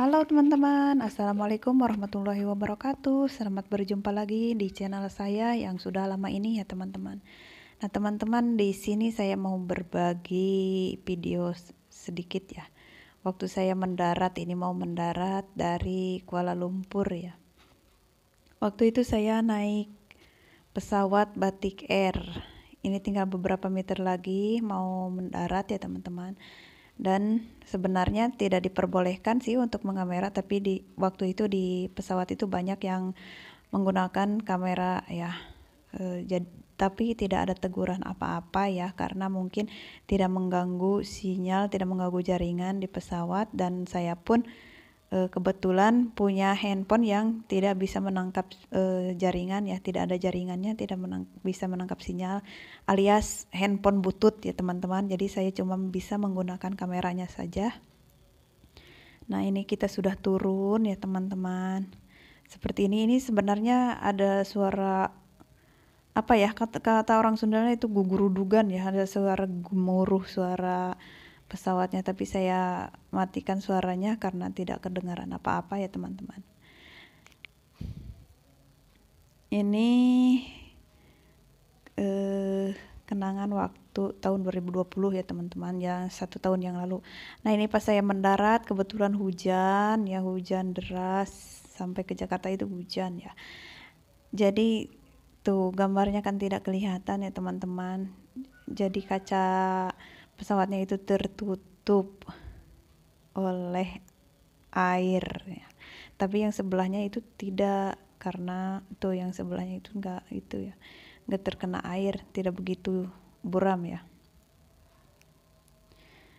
Halo teman-teman, Assalamualaikum warahmatullahi wabarakatuh. Selamat berjumpa lagi di channel saya yang sudah lama ini ya teman-teman. Nah teman-teman, di sini saya mau berbagi video sedikit ya. Waktu saya mendarat, ini mau mendarat dari Kuala Lumpur ya. Waktu itu saya naik pesawat Batik Air. Ini tinggal beberapa meter lagi mau mendarat ya teman-teman. Dan sebenarnya tidak diperbolehkan sih untuk mengamera, tapi di waktu itu di pesawat itu banyak yang menggunakan kamera ya. Tapi tidak ada teguran apa-apa ya, karena mungkin tidak mengganggu sinyal, tidak mengganggu jaringan di pesawat. Dan saya pun kebetulan punya handphone yang tidak bisa menangkap jaringan ya, tidak ada jaringannya, tidak bisa menangkap sinyal, alias handphone butut ya teman-teman. Jadi saya cuma bisa menggunakan kameranya saja. Nah ini kita sudah turun ya teman-teman, seperti ini sebenarnya ada suara apa ya, kata orang Sundanya itu gugurudugan ya, ada suara gemuruh, suara pesawatnya, tapi saya matikan suaranya karena tidak kedengaran apa-apa ya teman-teman. Ini kenangan waktu tahun 2020 ya teman-teman, ya 1 tahun yang lalu. Nah ini pas saya mendarat kebetulan hujan ya, hujan deras, sampai ke Jakarta itu hujan ya. Jadi tuh gambarnya kan tidak kelihatan ya teman-teman. Jadi kaca pesawatnya itu tertutup oleh air ya. Tapi yang sebelahnya itu tidak, karena tuh yang sebelahnya itu enggak itu ya, enggak terkena air, tidak begitu buram ya.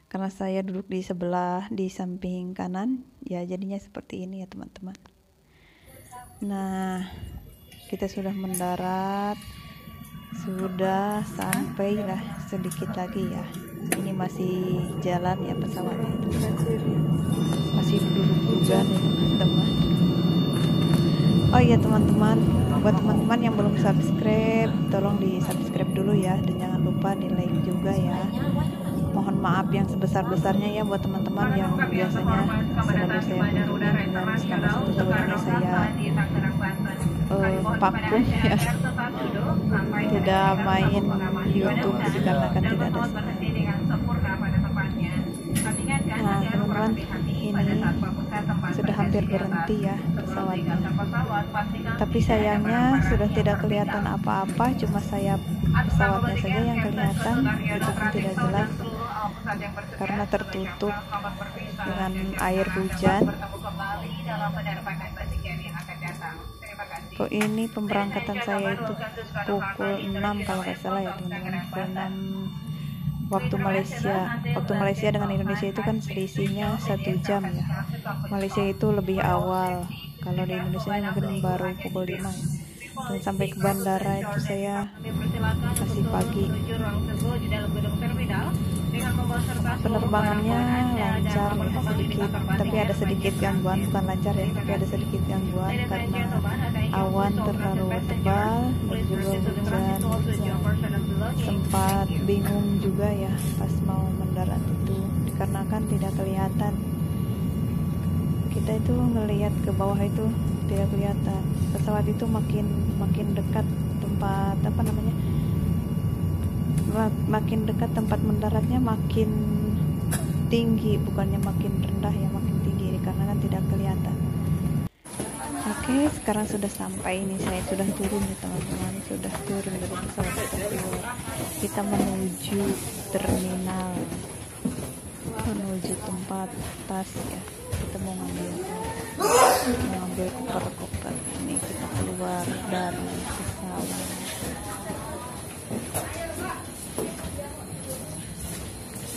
Karena saya duduk di sebelah, di samping kanan ya, jadinya seperti ini ya teman-teman. Nah kita sudah mendarat, sudah sampai lah sedikit lagi ya. Ini masih jalan ya pesawatnya itu, masih duduk juga nih teman-teman. Oh iya teman-teman, buat teman-teman yang belum subscribe, tolong di subscribe dulu ya, dan jangan lupa di like juga ya. Mohon maaf yang sebesar-besarnya ya buat teman-teman yang biasanya selalu saya kunjungi, dan selama 1 tahun ini saya vakum ya, tidak main YouTube dikarenakan tidak ada sinyal. Nah teman-teman, ini sudah hampir berhenti ya pesawatnya, tapi sayangnya sudah tidak kelihatan apa-apa, cuma sayap pesawatnya saja yang kelihatan, itu pun tidak jelas karena tertutup dengan air hujan. Ini pemberangkatan saya itu pukul 6 kalau nggak salah ya teman-teman, pukul 6 waktu Malaysia. Waktu Malaysia dengan Indonesia itu kan selisihnya 1 jam ya. Malaysia itu lebih awal, kalau di Indonesia mungkin baru pukul 5 ya. Dan sampai ke bandara itu saya masih pagi. Penerbangannya lancar ya, sedikit, tapi ada sedikit gangguan, bukan lancar ya, tapi ada sedikit gangguan karena awan terlalu tebal dan juga hujan. Sempat bingung juga ya pas mau mendarat itu, dikarenakan tidak kelihatan. Kita itu ngelihat ke bawah itu tidak kelihatan. Pesawat itu makin dekat tempat apa namanya, makin dekat tempat mendaratnya makin tinggi, bukannya makin rendah ya, makin tinggi karena kan tidak kelihatan. Oke, sekarang sudah sampai, ini saya sudah turun ya teman-teman, sudah turun dari pesawat kita menuju terminal, menuju tempat tas ya. Kita mau ngambil koper-koper. Ini kita keluar dari pesawat.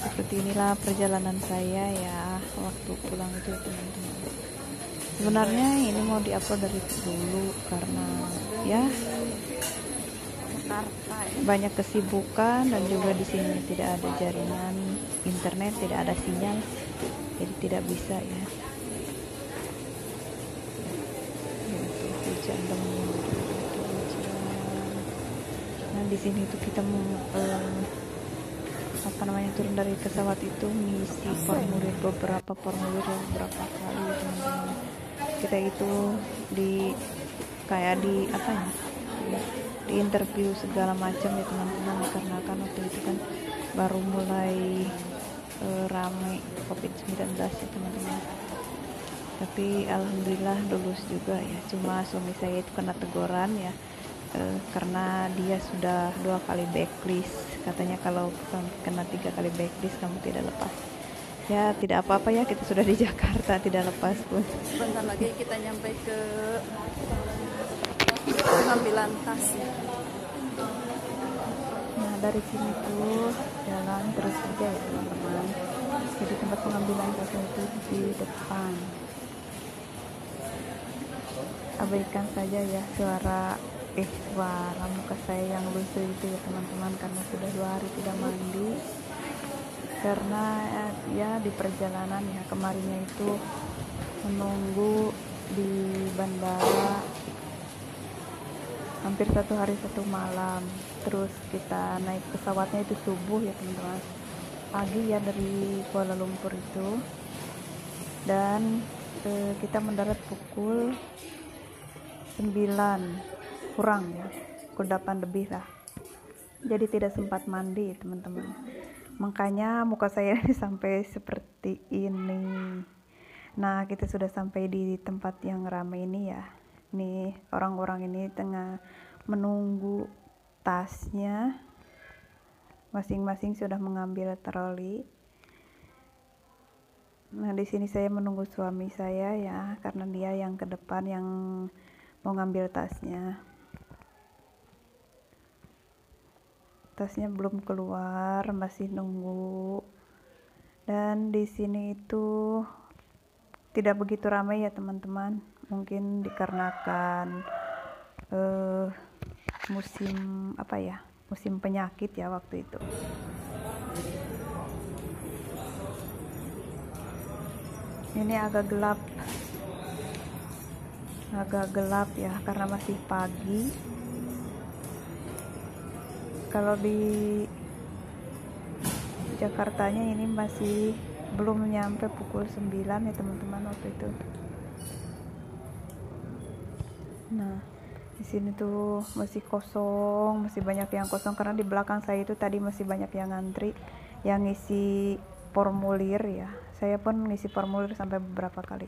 Seperti inilah perjalanan saya ya waktu pulang itu teman-teman. Sebenarnya ini mau diupload dari dulu karena ya banyak kesibukan, dan juga di sini tidak ada jaringan internet, tidak ada sinyal, jadi tidak bisa ya. Itu hujan teman-teman. Nah di sini tuh kita apa namanya, turun dari pesawat itu ngisi formulir, beberapa formulir beberapa kali teman-teman. Kita itu di kayak di apa ya, di interview segala macam ya teman-teman, karena kan waktu itu kan baru mulai ramai COVID-19 ya teman-teman. Tapi alhamdulillah lulus juga ya. Cuma suami saya itu kena teguran ya, karena dia sudah 2 kali backlist. Katanya kalau kena 3 kali backlist kamu tidak lepas. Ya tidak apa-apa ya, kita sudah di Jakarta, tidak lepas pun. Sebentar lagi kita nyampe ke pengambilan tas ya. Nah dari sini tuh jalan terus aja ya teman-teman. Jadi tempat pengambilan tasnya itu di depan. Abaikan saja ya suara muka saya yang lusuh itu ya teman-teman, karena sudah 2 hari tidak mandi. Karena ya di perjalanan ya kemarinnya itu menunggu di bandara hampir 1 hari 1 malam. Terus kita naik pesawatnya itu subuh ya teman-teman, pagi ya, dari Kuala Lumpur itu. Dan kita mendarat pukul 9 kurang ya, pukul 8 lebih lah. Jadi tidak sempat mandi teman-teman, makanya muka saya sampai seperti ini. Nah kita sudah sampai di tempat yang ramai ini ya. Nih orang-orang ini tengah menunggu tasnya, masing-masing sudah mengambil troli. Nah di sini saya menunggu suami saya ya, karena dia yang ke depan yang mau ngambil tasnya. Tasnya belum keluar, masih nunggu. Dan di sini itu tidak begitu ramai ya teman-teman, mungkin dikarenakan musim apa ya, musim penyakit ya waktu itu. Ini agak gelap ya, karena masih pagi. Kalau di Jakartanya ini masih belum nyampe pukul 9 ya teman-teman waktu itu. Nah di sini tuh masih kosong, masih banyak yang kosong, karena di belakang saya itu tadi masih banyak yang ngantri yang ngisi formulir ya. Saya pun ngisi formulir sampai beberapa kali.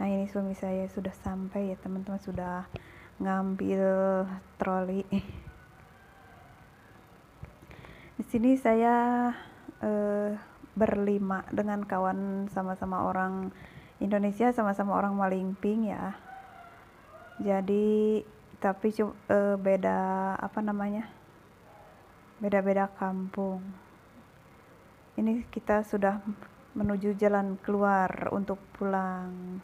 Nah ini suami saya sudah sampai ya teman-teman, sudah ngambil troli. Di sini saya berlima dengan kawan, sama-sama orang Indonesia, sama-sama orang Malingping ya. Jadi tapi beda apa namanya, beda-beda kampung. Ini kita sudah menuju jalan keluar untuk pulang.